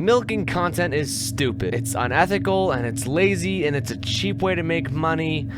Milking content is stupid. It's unethical and it's lazy and it's a cheap way to make money.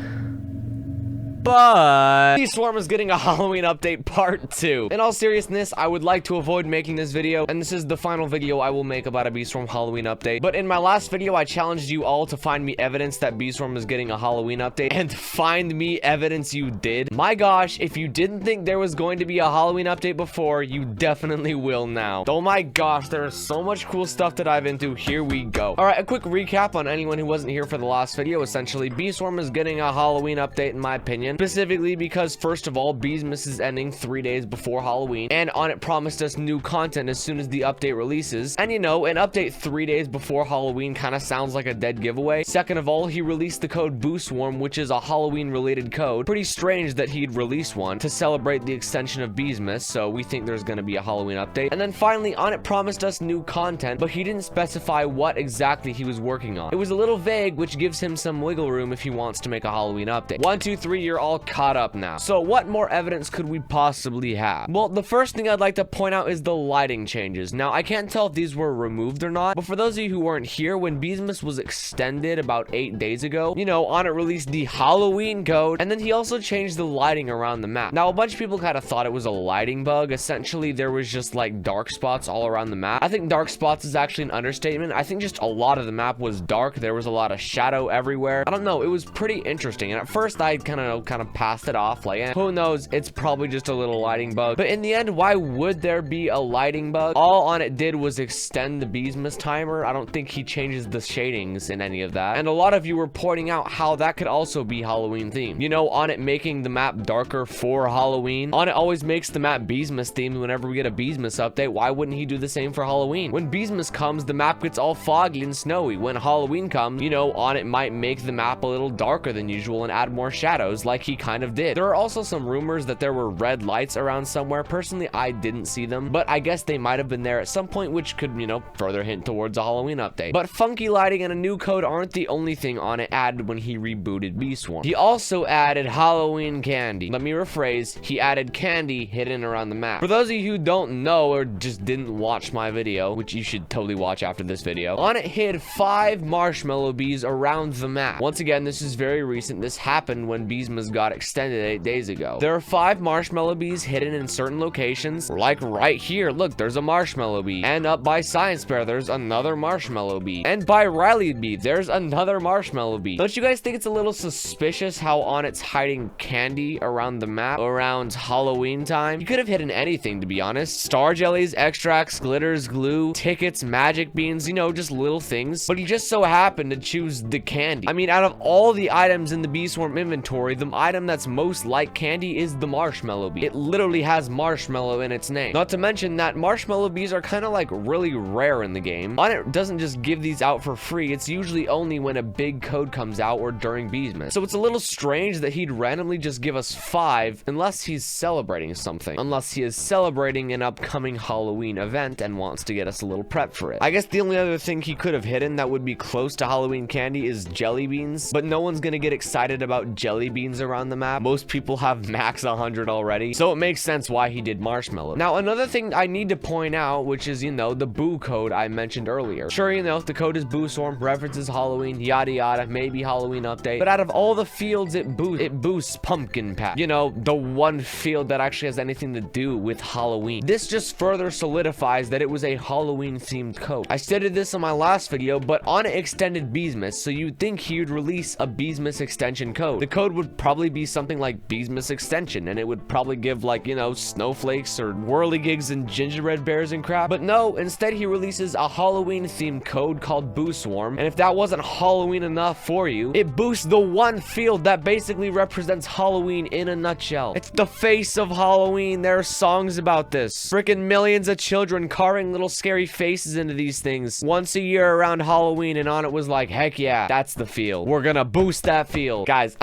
But Swarm is getting a Halloween update part 2. In all seriousness, I would like to avoid making this video, and this is the final video I will make about a B-Swarm Halloween update. But in my last video, I challenged you all to find me evidence that B-Swarm is getting a Halloween update, and find me evidence you did. My gosh, if you didn't think there was going to be a Halloween update before, you definitely will now. Oh my gosh, there is so much cool stuff to dive into. Here we go. Alright, a quick recap on anyone who wasn't here for the last video. Essentially, B-Swarm is getting a Halloween update in my opinion. Specifically because, first of all, Beesmas is ending 3 days before Halloween, and on it promised us new content as soon as the update releases. And you know, an update 3 days before Halloween kind of sounds like a dead giveaway. Second of all, he released the code BooSwarm, which is a Halloween related code. Pretty strange that he'd release one to celebrate the extension of Beesmas, so we think there's going to be a Halloween update. And then finally, on it promised us new content, but he didn't specify what exactly he was working on. It was a little vague, which gives him some wiggle room if he wants to make a Halloween update. 1, 2, 3, you're all caught up now. So what more evidence could we possibly have? Well, the first thing I'd like to point out is the lighting changes. Now, I can't tell if these were removed or not, but for those of you who weren't here, when Beesmas was extended about 8 days ago, you know, on it released the Halloween code, and then he also changed the lighting around the map. Now, a bunch of people kind of thought it was a lighting bug. Essentially, there was just like dark spots all around the map. I think dark spots is actually an understatement. I think just a lot of the map was dark. There was a lot of shadow everywhere. I don't know, it was pretty interesting, and at first I kind of passed it off like, who knows, it's probably just a little lighting bug. But in the end, why would there be a lighting bug? All on it did was extend the Beesmas timer. I don't think he changes the shadings in any of that. And a lot of you were pointing out how that could also be Halloween themed. You know, on it making the map darker for Halloween. On it always makes the map Beesmas themed whenever we get a Beesmas update. Why wouldn't he do the same for Halloween? When Beesmas comes, the map gets all foggy and snowy. When Halloween comes, you know, on it might make the map a little darker than usual and add more shadows like he kind of did. There are also some rumors that there were red lights around somewhere. Personally, I didn't see them, but I guess they might have been there at some point, which could, you know, further hint towards a Halloween update. But funky lighting and a new code aren't the only thing on it added when he rebooted B-Swarm. He also added Halloween candy. Let me rephrase, he added candy hidden around the map. For those of you who don't know or just didn't watch my video, which you should totally watch after this video, on it hid 5 marshmallow bees around the map. Once again, this is very recent. This happened when Beesmas got extended 8 days ago. There are 5 marshmallow bees hidden in certain locations, like right here. Look, there's a marshmallow bee. And up by Science Fair, there's another marshmallow bee. And by Riley Bee, there's another marshmallow bee. Don't you guys think it's a little suspicious how on it's hiding candy around the map around Halloween time? You could have hidden anything, to be honest. Star jellies, extracts, glitters, glue, tickets, magic beans, you know, just little things. But he just so happened to choose the candy. I mean, out of all the items in the B-Swarm inventory, the item that's most like candy is the marshmallow bee. It literally has marshmallow in its name. Not to mention that marshmallow bees are kind of like really rare in the game. On it doesn't just give these out for free. It's usually only when a big code comes out or during Beesmas. So it's a little strange that he'd randomly just give us 5 unless he's celebrating something. Unless he is celebrating an upcoming Halloween event and wants to get us a little prep for it. I guess the only other thing he could have hidden that would be close to Halloween candy is jelly beans. But no one's gonna get excited about jelly beans around the map. Most people have max 100 already, so it makes sense why he did marshmallow. Now, another thing I need to point out, which is, you know, the boo code I mentioned earlier. Sure, you know, the code is BooSwarm, references Halloween, yada yada, maybe Halloween update, but out of all the fields it boosts pumpkin patch. You know, the one field that actually has anything to do with Halloween. This just further solidifies that it was a Halloween themed code. I stated this in my last video, but on it extended Beesmas, so you'd think he would release a Beesmas extension code. The code would probably be something like Beesmas extension, and it would probably give, like, you know, snowflakes or whirligigs and gingerbread bears and crap. But no, instead he releases a Halloween themed code called BooSwarm, and if that wasn't Halloween enough for you, it boosts the one field that basically represents Halloween in a nutshell. It's the face of Halloween. There are songs about this. Freaking millions of children carving little scary faces into these things once a year around Halloween, and on it was like, heck yeah, that's the field. We're gonna boost that field. Guys,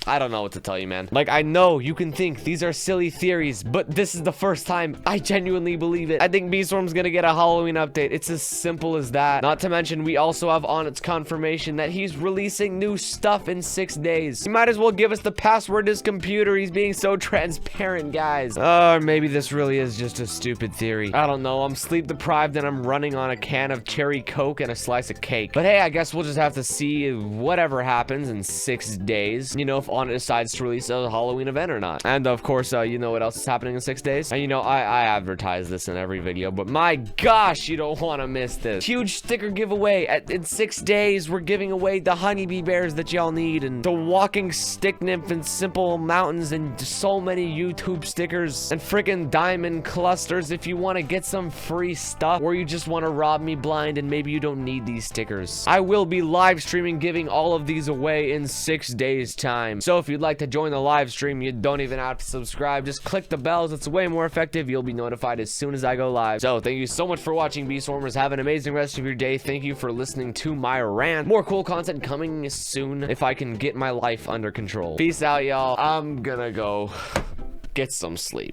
I don't know what to tell you, man. Like, I know you can think these are silly theories, but this is the first time I genuinely believe it. I think Beeswarm's gonna get a Halloween update. It's as simple as that. Not to mention, we also have on its confirmation that he's releasing new stuff in 6 days. He might as well give us the password to his computer. He's being so transparent, guys. Or maybe this really is just a stupid theory. I don't know. I'm sleep deprived and I'm running on a can of cherry Coke and a slice of cake. But hey, I guess we'll just have to see whatever happens in 6 days. You know, if On decides to release a Halloween event or not. And of course, you know what else is happening in 6 days? And you know, I advertise this in every video, but my gosh, you don't want to miss this. Huge sticker giveaway. In 6 days, we're giving away the honeybee bears that y'all need, and the walking stick nymph and simple mountains, and so many YouTube stickers, and freaking diamond clusters if you want to get some free stuff, or you just want to rob me blind and maybe you don't need these stickers. I will be live streaming giving all of these away in 6 days time. So if you'd like to join the live stream, you don't even have to subscribe. Just click the bells. It's way more effective. You'll be notified as soon as I go live. So thank you so much for watching, Beeswarmers. Have an amazing rest of your day. Thank you for listening to my rant. More cool content coming soon if I can get my life under control. Peace out, y'all. I'm gonna go get some sleep.